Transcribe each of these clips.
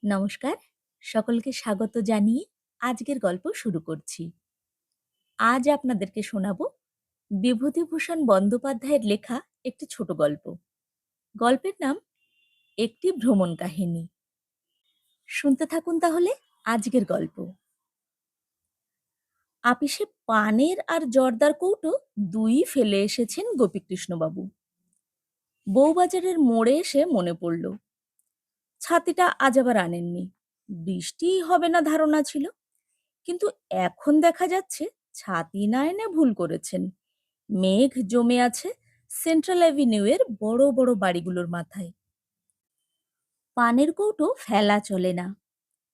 নমস্কার, সকলকে স্বাগত জানিয়ে আজকের গল্প শুরু করছি। আজ আপনাদেরকে শোনাবো বিভূতিভূষণ বন্দ্যোপাধ্যায়ের লেখা একটি ছোট গল্প। গল্পের নাম একটি ভ্রমণ কাহিনী। শুনতে থাকুন তাহলে আজকের গল্প। আপিসে পানের আর জর্দার কৌটো দুই ফেলে এসেছেন গোপীকৃষ্ণবাবু। বউবাজারের মোড়ে এসে মনে পড়ল, ছাতিটা আজ আবার আনেননি। বৃষ্টি হবে না ধারণা ছিল, কিন্তু এখন দেখা যাচ্ছে ছাতি না এনে ভুল করেছেন। মেঘ জমে আছে সেন্ট্রাল অ্যাভিনিউয়ের বড় বড় বাড়িগুলোর মাথায়। পানের কৌটো ফেলা চলে না,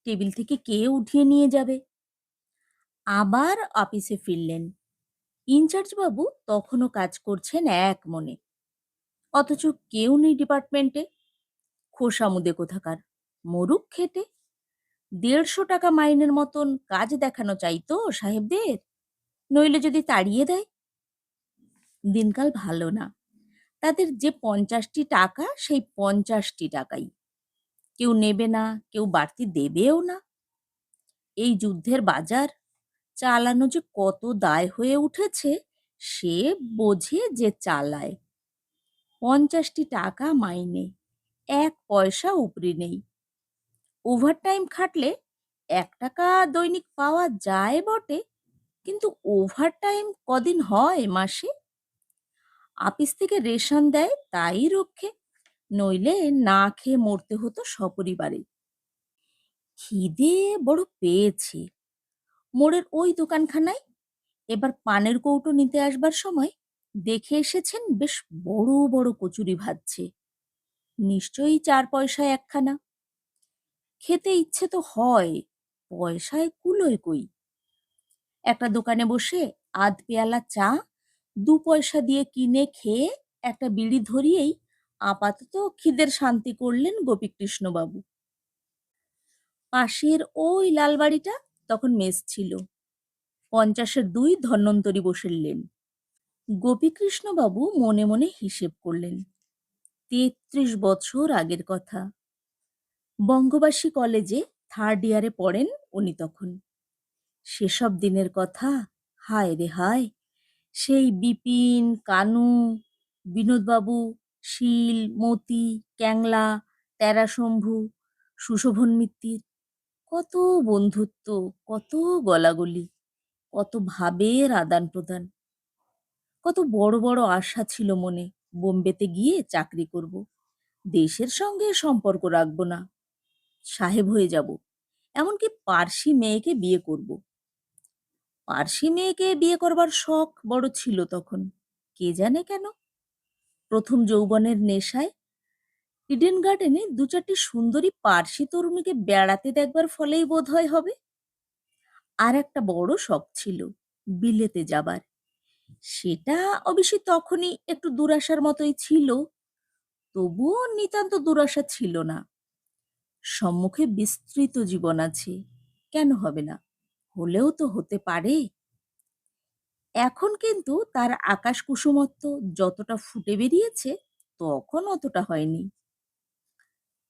টেবিল থেকে কে উঠিয়ে নিয়ে যাবে। আবার অফিসে ফিরলেন। ইনচার্জ বাবু তখনও কাজ করছেন এক মনে, অথচ কেউ নেই ডিপার্টমেন্টে। খোসামুদে কোথাকার, মরুক খেটে। 150 টাকা মাইনের মতন কাজ দেখানো চাইতো সাহেবদের, নইলে যদি তাড়িয়ে দেয়। দিনকাল ভালো না, তাদের যে 50টি টাকা সেই 50টি টাকাই। কেউ নেবে না, কেউ বাড়তি দেবেও না। এই যুদ্ধের বাজার চালানো যে কত দায় হয়ে উঠেছে সে বোঝে যে চালায়। 50টি টাকা মাইনে, 1 পয়সা উপরি নেই। ওভারটাইম খাটলে 1 টাকা দৈনিক পাওয়া যায় বটে, কিন্তু ওভারটাইম কদিন হয় মাসে? আপিস থেকে রেশন দেয় তাই রক্ষে, নইলে না খেয়ে মরতে হতো সপরিবারে। খিদে বড় পেয়েছে। মোড়ের ওই দোকানখানায় এবার পানের কৌটো নিতে আসবার সময় দেখে এসেছেন বেশ বড় বড় কচুরি ভাজছে। নিশ্চয়ই 4 পয়সায় একখানা। খেতে ইচ্ছে তো হয়, পয়সায় কুলোয় কই। একটা দোকানে বসে আধ পেয়ালা চা 2 পয়সা দিয়ে কিনে খেয়ে একটা বিড়ি ধরিয়েই আপাতত খিদের শান্তি করলেন গোপীকৃষ্ণবাবু। পাশের ওই লাল বাড়িটা তখন মেস ছিল। 50-এর 2 ধন্বন্তরী বসিলেন। গোপীকৃষ্ণবাবু মনে মনে হিসেব করলেন, 33 বছর আগের কথা। বঙ্গবাসী কলেজে 3rd ইয়ারে পড়েন উনি তখন। সেসব দিনের কথা, হায় রে হায়! সেই বিপিন, কানু, বিনোদবাবু, শীল, মতি, ক্যাংলা, তারাশম্ভু, সুশোভন মিত্তির, কত বন্ধুত্ব, কত গলাগলি, কত ভাবের আদান প্রদান। কত বড় বড় আশা ছিল মনে, বোম্বেতে গিয়ে চাকরি করব, দেশের সঙ্গে সম্পর্ক রাখব না, সাহেব হয়ে যাব, এমনকি পার্সি মেয়েকে বিয়ে করব। পার্সি মেয়েকে বিয়ে করবার শখ বড় ছিল তখন, কে জানে কেন। প্রথম যৌবনের নেশায় ইডেন গার্ডেনে 2-4টি সুন্দরী পার্সি তরুণীকে বেড়াতে দেখবার ফলেই বোধহয় হবে। আর একটা বড় শখ ছিল বিলেতে যাবার। সেটা অবশ্যই তখনই একটু দুরাশার মতোই ছিল, তবুও নিতান্ত দুরাশা ছিল না। সম্মুখে বিস্তৃত জীবন আছে, কেন হবে না? হলেও তো হতে পারে। এখন কিন্তু তার আকাশ কুসুমত্ব যতটা ফুটে বেরিয়েছে তখন অতটা হয়নি।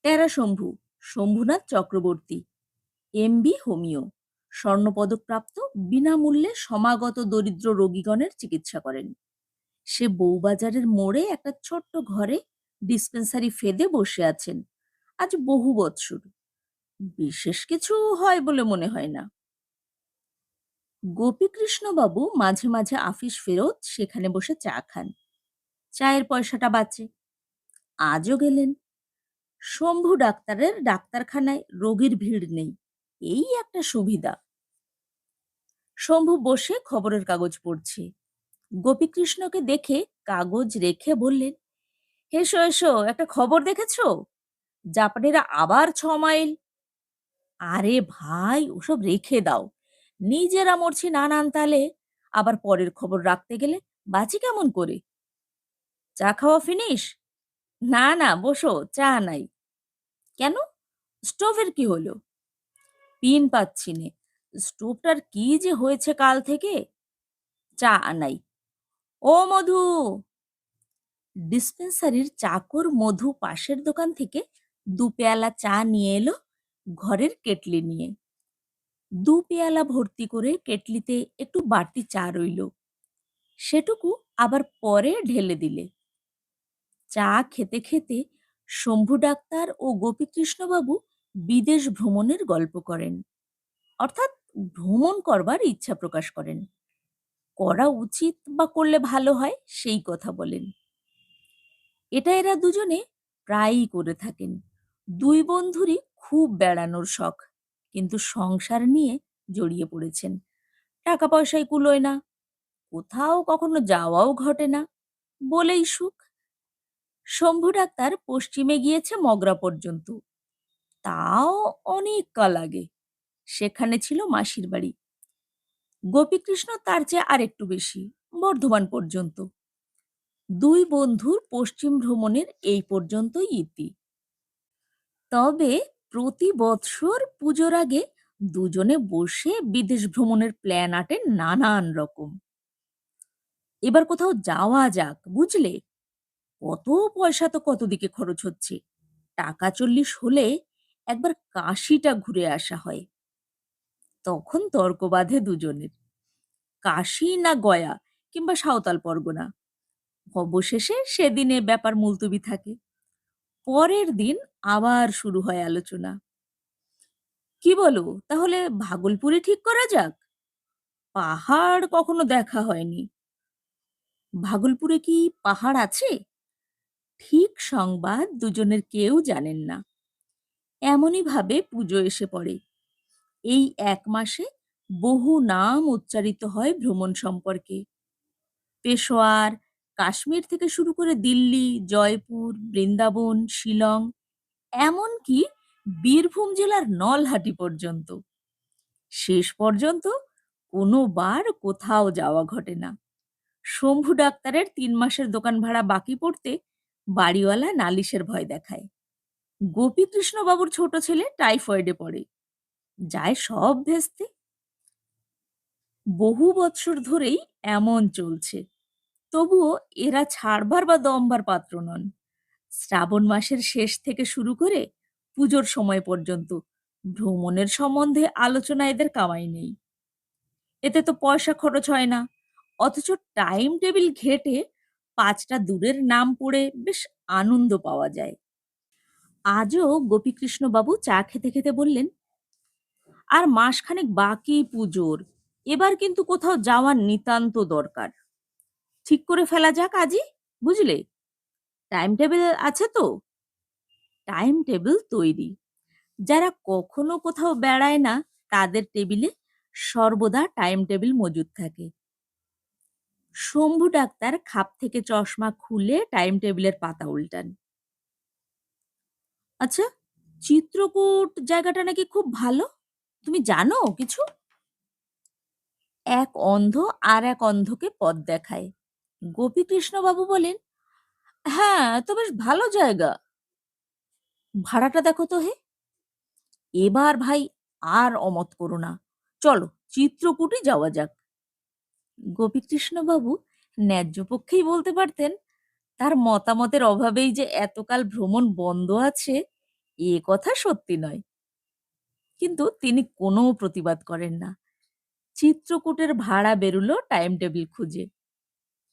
তারাশম্ভু শম্ভুনাথ চক্রবর্তী, এমবি হোমিও, স্বর্ণপদকপ্রাপ্ত, বিনামূল্যে সমাগত দরিদ্র রোগীগণের চিকিৎসা করেন। সে বউবাজারের মোড়ে একটা ছোট্ট ঘরে ডিসপেন্সারি ফেদে বসে আছেন আজ বহু বৎসর। বিশেষ কিছু হয় বলে মনে হয় না। গোপীকৃষ্ণবাবু মাঝে মাঝে আফিস ফেরত সেখানে বসে চা খান, চায়ের পয়সাটা বাঁচে। আজও গেলেন। শম্ভু ডাক্তারের ডাক্তারখানায় রোগীর ভিড় নেই, এই একটা সুবিধা। শম্ভু বসে খবরের কাগজ পড়ছে। গোপীকৃষ্ণকে দেখে কাগজ রেখে বললেন, এসো এসো, একটা খবর দেখেছো? জাপানিরা আবার 6 মাইল। আরে ভাই, ওসব রেখে দাও, নিজেরা মরছি নানান তালে, আবার পরের খবর রাখতে গেলে বাঁচি কেমন করে? চা খাওয়া ফিনিশ? না না, বসো, চা নাই। কেন? স্টোভের কি হলো? পিন পাচ্ছি নে, স্টোভটার কি যে হয়েছে কাল থেকে। চা নাই। ও মধু! ডিসপেন্সারির চাকর মধু পাশের দোকান থেকে 2 পেয়ালা চা নিয়ে এলো, ঘরের কেটলি নিয়ে। দু পেয়ালা ভর্তি করে কেটলিতে একটু বাড়তি চা রইল, সেটুকু আবার পরে ঢেলে দিলে। চা খেতে খেতে শম্ভু ডাক্তার ও গোপীকৃষ্ণবাবু বিদেশ ভ্রমণের গল্প করেন, অর্থাৎ ভ্রমণ করবার ইচ্ছা প্রকাশ করেন। করা উচিত বা করলে ভালো হয় সেই কথা বলেন। এটা এরা দুজনে প্রায়ই করে থাকেন। দুই বন্ধুরই খুব বেড়ানোর শখ, কিন্তু সংসার নিয়ে জড়িয়ে পড়েছেন। টাকা পয়সায় কুলোয় না, কোথাও কখনো যাওয়াও ঘটে না, বলেই সুখ। শম্ভু ডাক্তার পশ্চিমে গিয়েছে মগরা পর্যন্ত, তাও অনেক কাল আগে। সেখানে ছিল মাসির বাড়ি। গোপীকৃষ্ণ তার চেয়ে আরেকটু বেশি, বর্ধমান পর্যন্ত। দুই বন্ধুর পশ্চিম ভ্রমণের এই পর্যন্তই ইতি। তবে প্রতি বৎসর পুজোর আগে দুজনে বসে বিদেশ ভ্রমণের প্ল্যান আঁটেন নানান রকম। এবার কোথাও যাওয়া যাক, বুঝলে? কত পয়সা তো কত দিকে খরচ হচ্ছে। টাকা 40 হলে একবার কাশিটা ঘুরে আসা হয়। তখন তর্ক বাধে দুজনের, কাশি না গয়া কিংবা সাঁওতাল পরগনা। অবশেষে সেদিনে ব্যাপার মুলতবি থাকে। পরের দিন আবার শুরু হয় আলোচনা। কি বলো, তাহলে ভাগলপুরে ঠিক করা যাক? পাহাড় কখনো দেখা হয়নি। ভাগলপুরে কি পাহাড় আছে? ঠিক সংবাদ দুজনের কেউ জানেন না। এমনই ভাবে পুজো এসে পড়ে। এই 1 মাসে বহু নাম উচ্চারিত হয় ভ্রমণ সম্পর্কে। পেশোয়ার, কাশ্মীর থেকে শুরু করে দিল্লি, জয়পুর, বৃন্দাবন, শিলং, এমনকি বীরভূম জেলার নলহাটি পর্যন্ত। শেষ পর্যন্ত কোনোবার কোথাও যাওয়া ঘটে না। শম্ভু ডাক্তারের 3 মাসের দোকান ভাড়া বাকি পড়তে বাড়িওয়ালা নালিশের ভয় দেখায়। গোপীকৃষ্ণবাবুর ছোট ছেলে টাইফয়েডে পড়ে, যায় সব ভেস্তে। বহু বৎসর ধরেই এমন চলছে। তবুও এরা ছাড়বার বা দমবার পাত্র নন। শ্রাবণ মাসের শেষ থেকে শুরু করে পুজোর সময় পর্যন্ত ভ্রমণের সম্বন্ধে আলোচনা এদের কামাই নেই। এতে তো পয়সা খরচ হয় না, অথচ টাইম টেবিল ঘেঁটে 5টা দূরের নাম পড়ে বেশ আনন্দ পাওয়া যায়। আজও গোপীকৃষ্ণবাবু চা খেতে খেতে বললেন, আর মাসখানেক বাকি পুজোর, এবার কিন্তু কোথাও যাওয়ার নিতান্ত দরকার। ঠিক করে ফেলা যাক আজই, বুঝলে? টাইম টেবিল আছে তো? টাইম টেবিল তৈরি। যারা কখনো কোথাও বেড়ায় না তাদের টেবিলে সর্বদা টাইম টেবিল মজুদ থাকে। শম্ভু ডাক্তার খাপ থেকে চশমা খুলে টাইম টেবিলের পাতা উল্টান। আচ্ছা, চিত্রকূট জায়গাটা নাকি খুব ভালো, তুমি জানো কিছু? এক অন্ধ আর এক অন্ধকে পথ দেখায়। গোপীকৃষ্ণবাবু বলেন, হ্যাঁ, তো বেশ ভালো জায়গা। ভাড়াটা দেখো তো হে। এবার ভাই আর অমত করো না, চলো চিত্রকূটই যাওয়া যাক। গোপীকৃষ্ণবাবু ন্যায্য পক্ষেই বলতে পারতেন, তার মতামতের অভাবেই যে এতকাল ভ্রমণ বন্ধ আছে এ কথা সত্যি নয়। কিন্তু তিনি কোনো প্রতিবাদ করেন না। চিত্রকূটের ভাড়া বেরুলো টাইম টেবিল খুঁজে।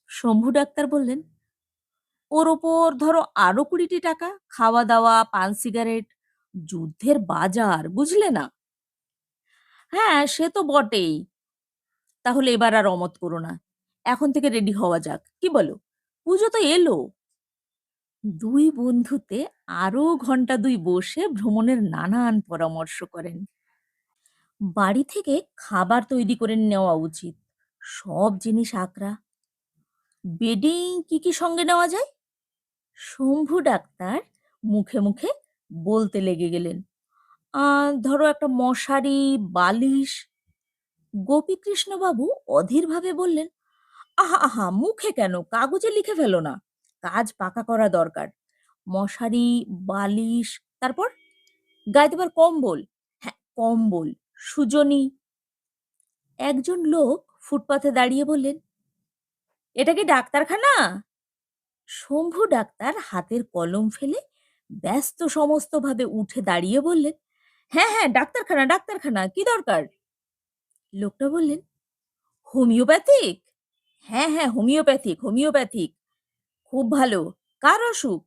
শম্ভু ডাক্তার বললেন, ওর ওপর ধরো আরো 20টি টাকা, খাওয়া দাওয়া, পান সিগারেট, যুদ্ধের বাজার, বুঝলে না? হ্যাঁ, সে তো বটেই। তাহলে এবার আর অমত করো না, এখন থেকে রেডি হওয়া যাক, কি বলো? পুজো তো এলো। দুই বন্ধুতে আরো ঘন্টা 2 বসে ভ্রমণের নানান পরামর্শ করেন। বাড়ি থেকে খাবার তৈরি করে নেওয়া উচিত, সব জিনিস আকরা। বেডিং কি কি সঙ্গে নেওয়া যায়? শম্ভু ডাক্তার মুখে মুখে বলতে লেগে গেলেন, ধরো একটা মশারি, বালিশ। গোপীকৃষ্ণবাবু অধীরভাবে বললেন, আহা আহা, মুখে কেন, কাগজে লিখে ফেলো না, কাজ পাকা করা দরকার। মশারি, বালিশ, তারপর গায়ে দেবার কম্বল। হ্যাঁ, কম্বল, সুজনি। একজন লোক ফুটপাথে দাঁড়িয়ে বললেন, এটা কি ডাক্তারখানা? শম্ভু ডাক্তার হাতের কলম ফেলে ব্যস্ত সমস্তভাবে উঠে দাঁড়িয়ে বললেন, হ্যাঁ হ্যাঁ, ডাক্তারখানা ডাক্তারখানা, কি দরকার? লোকটা বললেন, হোমিওপ্যাথিক? হ্যাঁ হ্যাঁ, হোমিওপ্যাথিক হোমিওপ্যাথিক, খুব ভালো। কার অসুখ?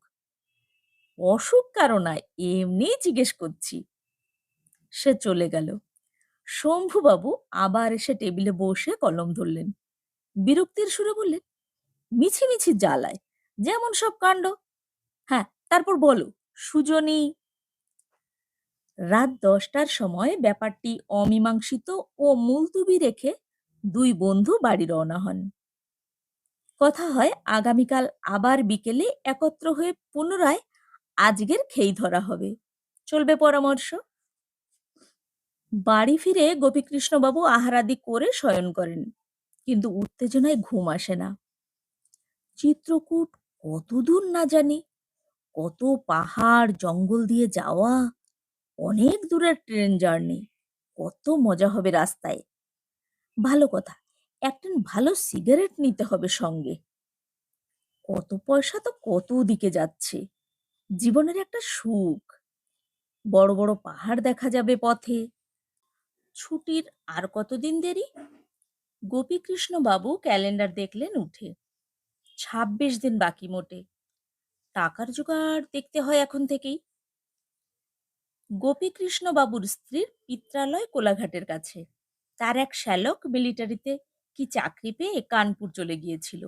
অসুখ কারো নয়, এমনিই জিজ্ঞেস করছি। সে চলে গেল। শম্ভুবাবু আবার এসে টেবিলে বসে কলম ধরলেন। বিরক্তির সুরে বললেন, মিছি মিছি জ্বালায়, যেমন সব কাণ্ড। হ্যাঁ, তারপর বলো, সুজনী। রাত ১০টার সময় ব্যাপারটি অমীমাংসিত ও মুলতুবি রেখে দুই বন্ধু বাড়ি রওনা হন। কথা হয় আগামীকাল আবার বিকেলে একত্র হয়ে পুনরায় আজকের খেই ধরা হবে। চলবে পরামর্শ। বাড়ি ফিরে গোপীকৃষ্ণবাবু আহারাদি করে শয়ন করেন, কিন্তু উত্তেজনায় ঘুম আসে না। চিত্রকূট কতদূর না জানি, কত পাহাড় জঙ্গল দিয়ে যাওয়া, অনেক দূরের ট্রেন জার্নি, কত মজা হবে রাস্তায়। ভালো কথা, একটা ভালো সিগারেট নিতে হবে সঙ্গে। কত পয়সা তো কত দিকে যাচ্ছে, জীবনের একটা সুখ। বড় বড় পাহাড় দেখা যাবে পথে। ছুটির আর কতদিন দেরি? গোপীকৃষ্ণ বাবু ক্যালেন্ডার দেখলেন উঠে, ২৬ দিন বাকি মোটে। টাকার জোগাড় দেখতে হয় এখন থেকেই। গোপীকৃষ্ণ বাবুর স্ত্রীর পিত্রালয় কোলাঘাটের কাছে। তার এক শ্যালক মিলিটারিতে কি চাকরি পেয়ে কানপুর চলে গিয়েছিল।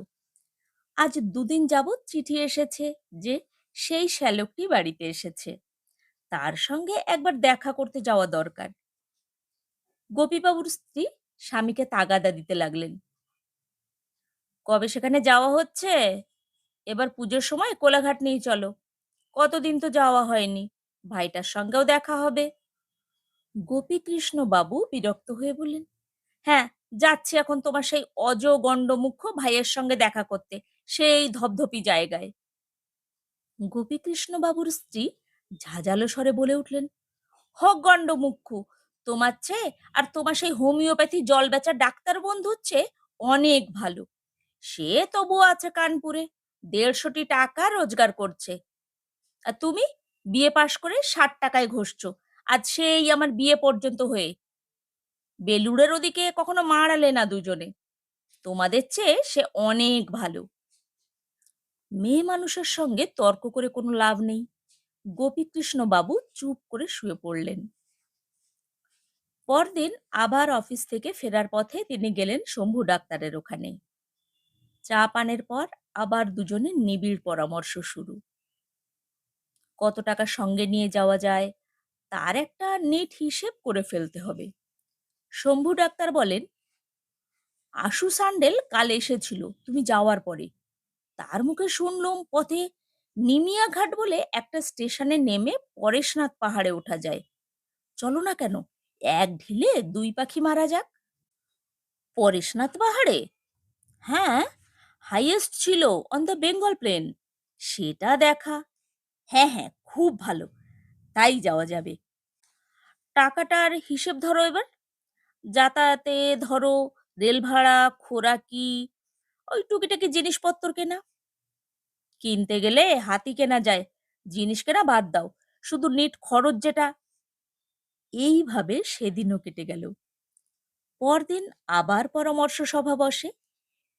আজ ২ দিন যাবৎ চিঠি এসেছে যে সেই শ্যালকটি বাড়িতে এসেছে, তার সঙ্গে একবার দেখা করতে যাওয়া দরকার। গোপীবাবুর স্ত্রী স্বামীকে তাগাদা দিতে লাগলেন, কবে সেখানে যাওয়া হচ্ছে? এবার পুজোর সময় কোলাঘাট নিয়ে চলো, কতদিন তো যাওয়া হয়নি, ভাইটার সঙ্গেও দেখা হবে। গোপীকৃষ্ণ বাবু বিরক্ত হয়ে বললেন, হ্যাঁ, যাচ্ছি এখন তোমার সেই অজগণ্ডমুখ্য ভাইয়ের সঙ্গে দেখা করতে, সেই ধপধপি জায়গায়। গোপীকৃষ্ণ বাবুর স্ত্রী ঝাঁঝালো স্বরে বলে উঠলেন, হক গণ্ডমুখ্য, তোমার চেয়ে আর তোমার সেই হোমিওপ্যাথি জল বেচা ডাক্তার বন্ধুর চেয়ে অনেক ভালো। সে তবুও আছে কানপুরে, ১৫০ টাকা রোজগার করছে। আর তুমি বিয়ে পাশ করে ৬০ টাকায় ঘষছো, আজ সেই আমার বিয়ে পর্যন্ত হয়ে। বেলুড়ের ওদিকে কখনো মাড়ালে না দুজনে, তোমাদের চেয়ে সে অনেক ভালো। মেয়ে মানুষের সঙ্গে তর্ক করে কোনো লাভ নেই। গোপীকৃষ্ণ বাবু চুপ করে শুয়ে পড়লেন। পরদিন আবার অফিস থেকে ফেরার পথে তিনি গেলেন শম্ভু ডাক্তারের ওখানে। চা পানের পর আবার দুজনের নিবিড় পরামর্শ শুরু। কত টাকা সঙ্গে নিয়ে যাওয়া যায় তার একটা নেট হিসেব করে ফেলতে হবে। শম্ভু ডাক্তার বলেন, আশু সান্ডেল কাল এসেছিল তুমি যাওয়ার পরে। তার মুখে শুনলুম পথে নিমিয়া ঘাট বলে একটা স্টেশনে নেমে পরেশনাথ পাহাড়ে ওঠা যায়। চলো না কেন, এক ঢিলে দুই পাখি মারা যাক। পরেশনাথ পাহাড়ে? হ্যাঁ, হাইয়েস্ট ছিল অন দ্য বেঙ্গল প্লেন, সেটা দেখা। হ্যাঁ হ্যাঁ, খুব ভালো, তাই যাওয়া যাবে। টাকাটার হিসেব ধরো এবার। যাতায়াতে ধরো, রেল ভাড়া, খোরাকি, ওই টুকিটাকি জিনিসপত্র কেনা। কিনতে গেলে হাতি কেনা যায়, জিনিস কেনা বাদ দাও, শুধু নিট খরচ যেটা। এইভাবে সেদিনও কেটে গেল। পরদিন আবার পরামর্শ সভা বসে।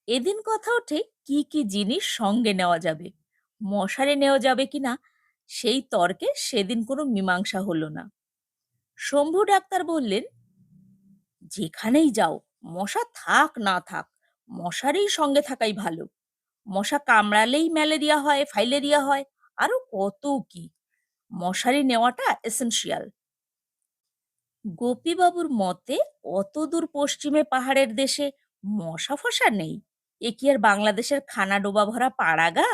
এদিন কথা ওঠে কি কি জিনিস সঙ্গে নেওয়া যাবে, মশারি নেওয়া যাবে কিনা, সেই তর্কে সেদিন কোনো মীমাংসা হলো না। শম্ভু ডাক্তার বললেন, যেখানেই যাও, মশা থাক না থাক, মশারি সঙ্গে থাকাই ভালো। মশা কামড়ালেই ম্যালেরিয়া হয়, ফাইলেরিয়া হয়, আরো কত কি। মশারি নেওয়াটা এসেনশিয়াল। গোপীবাবুর মতে অতদূর পশ্চিমে পাহাড়ের দেশে মশা ফসা নেই, এ কি আর বাংলাদেশের খানা ডোবা ভরা পাড়াগা?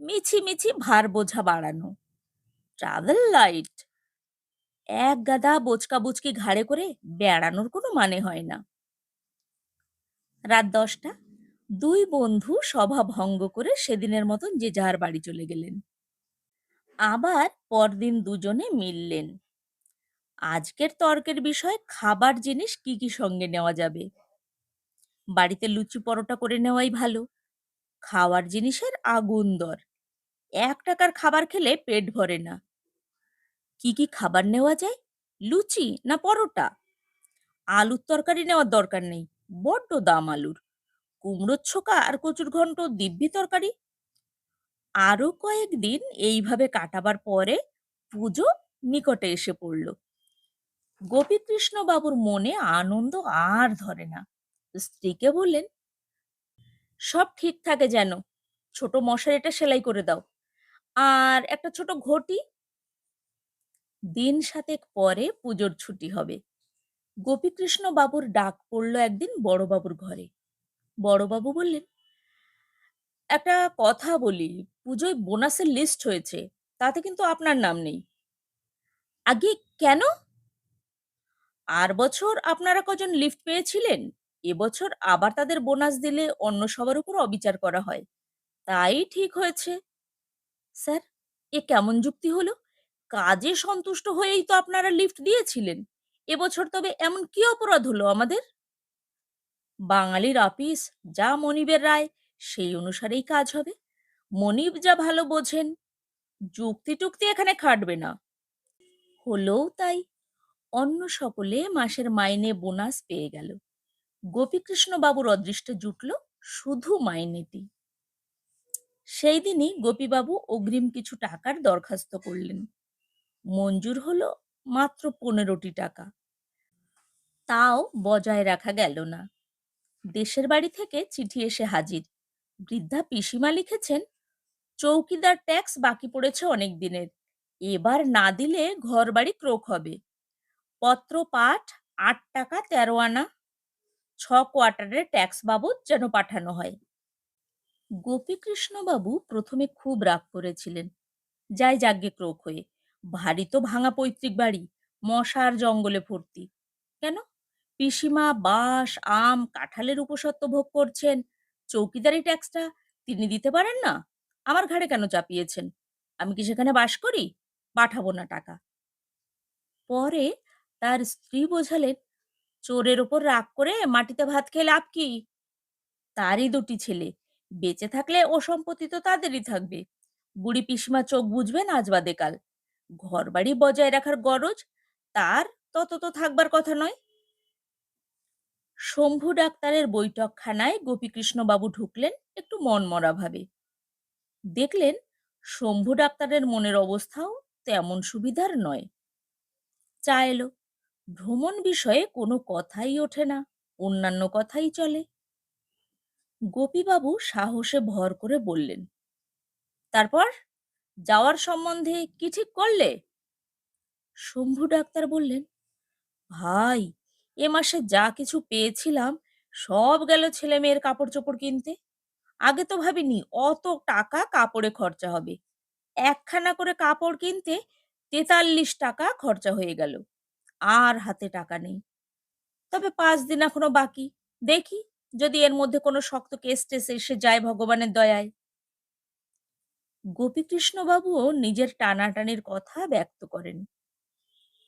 মিছি মিছি ভার বোঝা বাড়ানো। ট্রাভেল লাইট, এক গাদা বোচকা বুচকি ঘাড়ে করে বেড়ানোর কোনো মানে হয় না। রাত ১০টা, দুই বন্ধু সভা ভঙ্গ করে সেদিনের মতন যে যার বাড়ি চলে গেলেন। আবার পরদিন দুজনে মিললেন। আজকের তর্কের বিষয় খাবার জিনিস কি কি সঙ্গে নেওয়া যাবে। বাড়িতে লুচি পরোটা করে নেওয়াই ভালো। খাওয়ার জিনিসের আগুন দর, ১ টাকার খাবার খেলে পেট ভরে না। কি কি খাবার নেওয়া যায় লুচি না পরোটা? আলুর তরকারি নেওয়ার দরকার নেই, বড্ড দাম আলুর। কুমড়োর ছোকা আর কচুর ঘন্ট দিব্যি তরকারি। আরো কয়েকদিন এইভাবে কাটাবার পরে পুজো নিকটে এসে পড়ল। গোপীকৃষ্ণ বাবুর মনে আনন্দ আর ধরে না। স্ত্রীকে বললেন, সব ঠিক থাকে যেন, ছোট মশারিটা সেলাই করে দাও, আর একটা ছোট ঘটি। দিন ৭ পরে পুজোর ছুটি হবে। গোপীকৃষ্ণ বাবুর ডাক পড়ল একদিন বড়বাবুর ঘরে। বড়বাবু বললেন, একটা কথা বলি, পুজোয় বোনাসের লিস্ট হয়েছে, তাতে কিন্তু আপনার নাম নেই। আগে কেন? আর বছর আপনারা কজন লিফট পেয়েছিলেন, এবছর আবার তাদের বোনাস দিলে অন্য সবার উপর অবিচার করা হয়, তাই ঠিক হয়েছে। স্যার, এ কেমন যুক্তি হলো? কাজে সন্তুষ্ট হয়েই তো আপনারা লিফট দিয়েছিলেন। এবছর তবে এমন কি অপরাধ হলো আমাদের? বাঙালির আপিস, যা মনিবের রায় সেই অনুসারেই কাজ হবে। মনিব যা ভালো বোঝেন, যুক্তি টুক্তি এখানে খাটবে না। হলোও তাই। অন্য সকলে মাসের মাইনে বোনাস পেয়ে গেল। গোপীকৃষ্ণ বাবুর অদৃষ্টে জুটল শুধু মাইনেটি। সেই দিনই গোপীবাবু অগ্রিম কিছু টাকার দরখাস্ত করলেন। মঞ্জুর হলো মাত্র ১৫টি টাকা। তাও বজায় রাখা গেল না। দেশের বাড়ি থেকে চিঠি এসে হাজির। বৃদ্ধা পিসিমা লিখেছেন, চৌকিদার ট্যাক্স বাকি পড়েছে অনেক দিনের, এবার না দিলে ঘর বাড়ি ক্রোক হবে। পত্র পাঠ ৮ টাকা ১৩ আনা, ৬ কোয়ার্টারের ট্যাক্স বাবদ যেন পাঠানো হয়। গোপীকৃষ্ণবাবু প্রথমে খুব রাগ করেছিলেন। যাই যাগ্গে ক্রোক হয়ে, ভারী তো ভাঙা পৈতৃক বাড়ি, মশা আর জঙ্গলে ভর্তি। কেন? পিসিমা বাঁশ আম কাঁঠালের উপসত্ত্ব ভোগ করছেন, চৌকিদারি ট্যাক্সটা তিনি দিতে পারেন না? আমার ঘাড়ে কেন চাপিয়েছেন? আমি কি সেখানে বাস করি? পাঠাবো না টাকা। পরে তার স্ত্রী বোঝালেন, চোরের ওপর রাগ করে মাটিতে ভাত খেয়ে লাভ কি? তারই ২টি ছেলে, বেঁচে থাকলে ও সম্পত্তি তো তাদেরই থাকবে। বুড়ি পিসিমা চোখ বুঝবেন আজ বাদে কাল। ঘরবাড়ি বজায় রাখার গরজ তার তত তো থাকবার কথা নয়। শম্ভু ডাক্তারের বৈঠকখানায় গোপীকৃষ্ণবাবু ঢুকলেন একটু মনমরা ভাবে। দেখলেন শম্ভু ডাক্তারের মনের অবস্থাও তেমন সুবিধার নয়। চা এলো। ভ্রমণ বিষয়ে কোনো কথাই ওঠে না, অন্যান্য কথাই চলে। গোপীবাবু সাহসে ভর করে বললেন, তারপর যাওয়ার সম্বন্ধে কি ঠিক করলে? শম্ভু ডাক্তার বললেন, ভাই, এ মাসে যা কিছু পেয়েছিলাম সব গেল ছেলে মেয়ের কাপড় চোপড় কিনতে। আগে তো ভাবিনি অত টাকা কাপড়ে খরচা হবে। একখানা করে কাপড় কিনতে ৪৩ টাকা খরচা হয়ে গেল। আর হাতে টাকা নেই। তবে ৫ দিন এখনো বাকি। দেখি যদি এর মধ্যে কোনো শক্ত কেস টেস এসে যায় ভগবানের দয়ায়। গোপীকৃষ্ণবাবুও নিজের টানাটানির কথা ব্যক্ত করেন।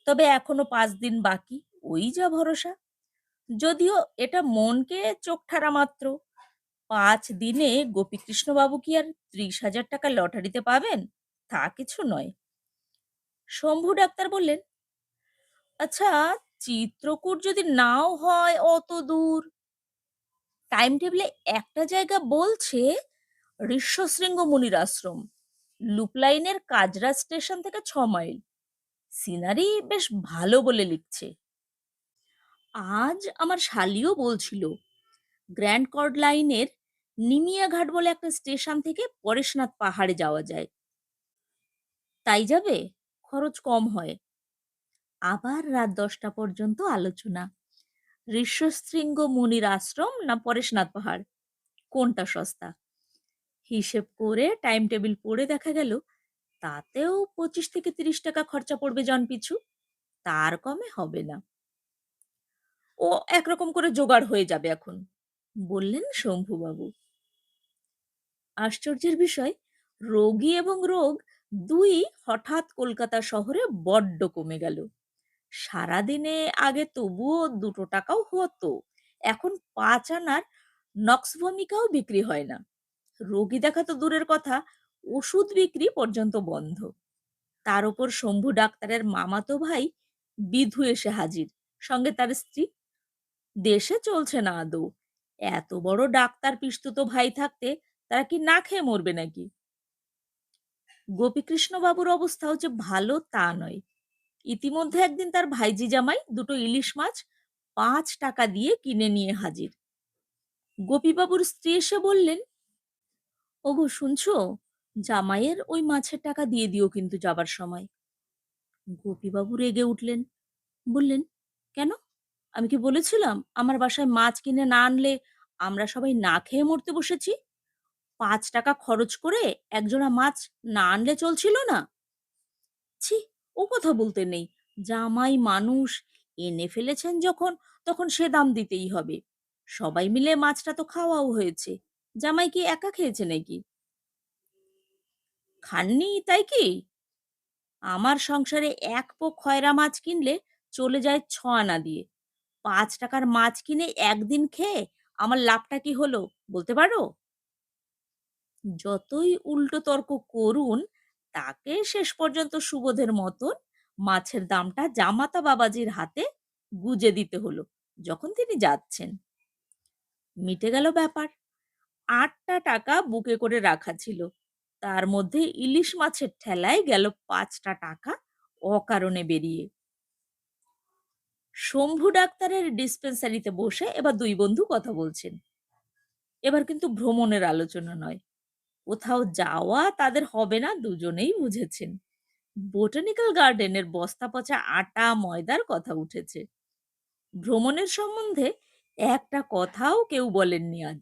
তবে এখনো ৫ দিন বাকি, ওই যা ভরসা। যদিও এটা মনকে চোখঠারা মাত্র। ৫ দিনে গোপীকৃষ্ণবাবু কি আর ৩০,০০০ টাকা লটারিতে পাবেন? তা কিছু নয়। শম্ভু ডাক্তার বললেন, আচ্ছা, চিত্রকূট যদি নাও হয় অত দূর, টাইম টেবিলে একটা জায়গা বলছে ঋষ্যশৃঙ্গ মুনির আশ্রম, লুপ লাইনের কাজরা স্টেশন থেকে ৬ মাইল। সিনারি বেশ ভালো বলে লিখছে। আজ আমার শালিও বলছিল গ্র্যান্ড কর্ড লাইনের নিমিয়া ঘাট বলে একটা স্টেশন থেকে পরেশনাথ পাহাড়ে যাওয়া যায়। তাই যাবে? খরচ কম হয়। আবার রাত ১০টা পর্যন্ত আলোচনা। ঋষ্যশৃঙ্গ মুনির আশ্রম না পরেশনাথ পাহাড়, কোনটা সস্তা? হিসেব করে টাইম টেবিল পড়ে দেখা গেল তাতেও ২৫ থেকে ৩০ টাকা খরচা পড়বে জন পিছু। তার কমে হবে না। ও একরকম করে জোগাড় হয়ে যাবে এখন, বললেন শম্ভুবাবু। আশ্চর্যের বিষয়, রোগী এবং রোগ দুই হঠাৎ কলকাতা শহরে বড্ড কমে গেল। সারাদিনে আগে তবুও ২ টাকাও হতো, এখন ৫ আনার নক্স ভমিকাও বিক্রি হয় না। রোগী দেখা তো দূরের কথা, ওষুধ বিক্রি পর্যন্ত বন্ধ। তার উপর শম্ভু ডাক্তারের মামাতো ভাই বিধু এসে হাজির, সঙ্গে তার স্ত্রী। দেশে চলছে না আদৌ। এত বড় ডাক্তার পিসতুতো ভাই থাকতে তারা কি না খেয়ে মরবে নাকি? গোপীকৃষ্ণ বাবুর অবস্থাও যে ভালো তা নয়। ইতিমধ্যে একদিন তার ভাইজি জামাই দুটো ইলিশ মাছ ৫ টাকা দিয়ে কিনে নিয়ে হাজির। গোপীবাবুর স্ত্রী এসে বললেন, ওগো শুনছো, জামাইয়ের ওই মাছের টাকা দিয়ে দিও কিন্তু যাবার সময়। গোপীবাবু রেগে উঠলেন, বললেন, কেন? আমি কি বলেছিলাম আমার বাসায় মাছ কিনে না আনলে আমরা সবাই না খেয়ে মরতে বসেছি? ৫ টাকা খরচ করে একজোড়া মাছ না আনলে চলছিল না? ছি, ও কথা বলতে নেই। জামাই মানুষ, এনে ফেলেছেন যখন, তখন সে দাম দিতেই হবে। সবাই মিলে মাছটা তো খাওয়াও হয়েছে। জামাই কি একা খেয়েছে নাকি? খাননি তাই কি? আমার সংসারে এক পো খয়রা মাছ কিনলে চলে যায় ৬ আনা দিয়ে। ৫ টাকার মাছ কিনে একদিন খেয়ে আমার লাভটা কি হলো বলতে পারো? যতই উল্টো তর্ক করুন, তাকে শেষ পর্যন্ত সুবোধের মতন মাছের দামটা জামাতা বাবাজির হাতে গুজে দিতে হলো যখন তিনি যাচ্ছেন। মিটে গেল ব্যাপার। ৮টা টাকা বুকে করে রাখা ছিল, তার মধ্যে ইলিশ মাছের ঠেলায় গেল ৫টা টাকা অকারণে বেরিয়ে। শম্ভু ডাক্তারের ডিসপেন্সারিতে বসে এবার দুই বন্ধু কথা বলছেন। এবার কিন্তু ভ্রমণের আলোচনা নয়, কোথাও যাওয়া তাদের হবে না দুজনেই বুঝেছেন। বোটানিক্যাল গার্ডেনের বস্তা পচা আটা ময়দার কথা উঠেছে। ভ্রমণের সম্বন্ধে একটা কথাও কেউ বলেননি আজ।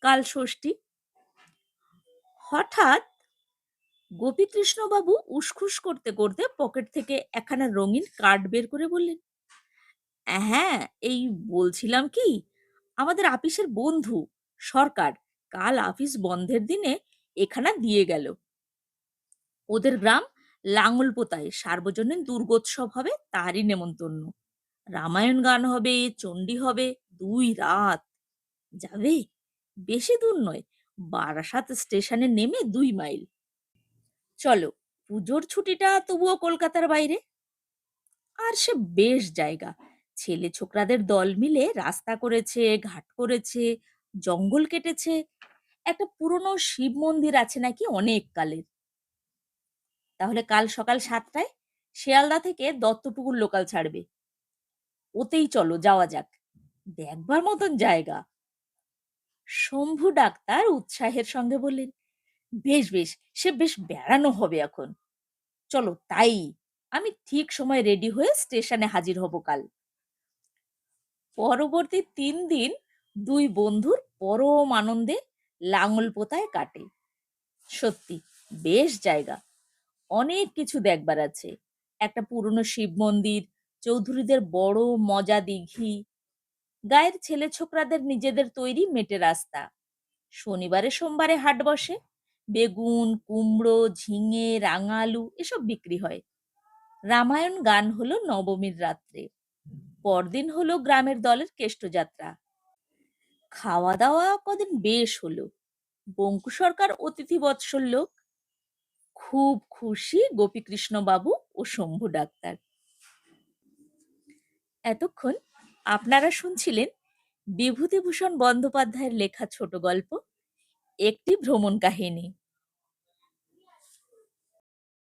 কাল ষষ্ঠী। হঠাৎ গোপীকৃষ্ণবাবু উসখুস করতে করতে পকেট থেকে একখানা রঙিন কার্ড বের করে বললেন, হ্যাঁ, এই বলছিলাম কি, আমাদের আপিসের বন্ধু সরকার কাল আপিস বন্ধের দিনে এখানা দিয়ে গেল। ওদের গ্রাম লাঙলপোতায় সার্বজনীন দুর্গোৎসব হবে, তারই নেমন্তন্ন। রামায়ণ গান হবে, চণ্ডী হবে, ২ রাত। যাবে? বেশি দূর নয়, বারাসাত স্টেশনে নেমে ২ মাইল। চলো, পুজোর ছুটিটা তবুও কলকাতার বাইরে। আর সে বেশ জায়গা, ছেলে ছোকরাদের দল মিলে রাস্তা করেছে, ঘাট করেছে, জঙ্গল কেটেছে। একটা পুরনো শিব মন্দির আছে নাকি অনেক কালের। তাহলে কাল সকাল ৭টায় শিয়ালদা থেকে দত্তপুকুর লোকাল ছাড়বে। ওতেই চলো, যাওয়া যাক। দেখবার মতন জায়গা। শম্ভু ডাক্তার উৎসাহের সঙ্গে বললেন, বেশ বেশ, সে বেশ বেড়ানো হবে এখন। চলো তাই। আমি ঠিক সময় রেডি হয়ে স্টেশনে হাজির হব কাল। পরবর্তী ৩ দিন দুই বন্ধুর পরম আনন্দে লাঙলপোতায় কাটে। সত্যি বেশ জায়গা, অনেক কিছু দেখবার আছে। একটা পুরনো শিব মন্দির, চৌধুরীদের বড় মজা দিঘি, গায়ের ছেলে ছোকরাদের নিজেদের তৈরি মেটে রাস্তা। শনিবারে সোমবারে হাট বসে, বেগুন, কুমড়ো, ঝিঙে, রাঙা আলু এসব বিক্রি হয়। রামায়ণ গান হলো নবমীর রাত্রে। পরদিন হলো গ্রামের দলের কেষ্টযাত্রা। খাওয়া দাওয়া কদিন বেশ হলো। বঙ্কু সরকার অতিথি বৎসল লোক। খুব খুশি গোপীকৃষ্ণ বাবু ও শম্ভু ডাক্তার। এতক্ষণ আপনারা শুনছিলেন বিভূতিভূষণ বন্দ্যোপাধ্যায়ের লেখা ছোট গল্প একটি ভ্রমণ কাহিনী।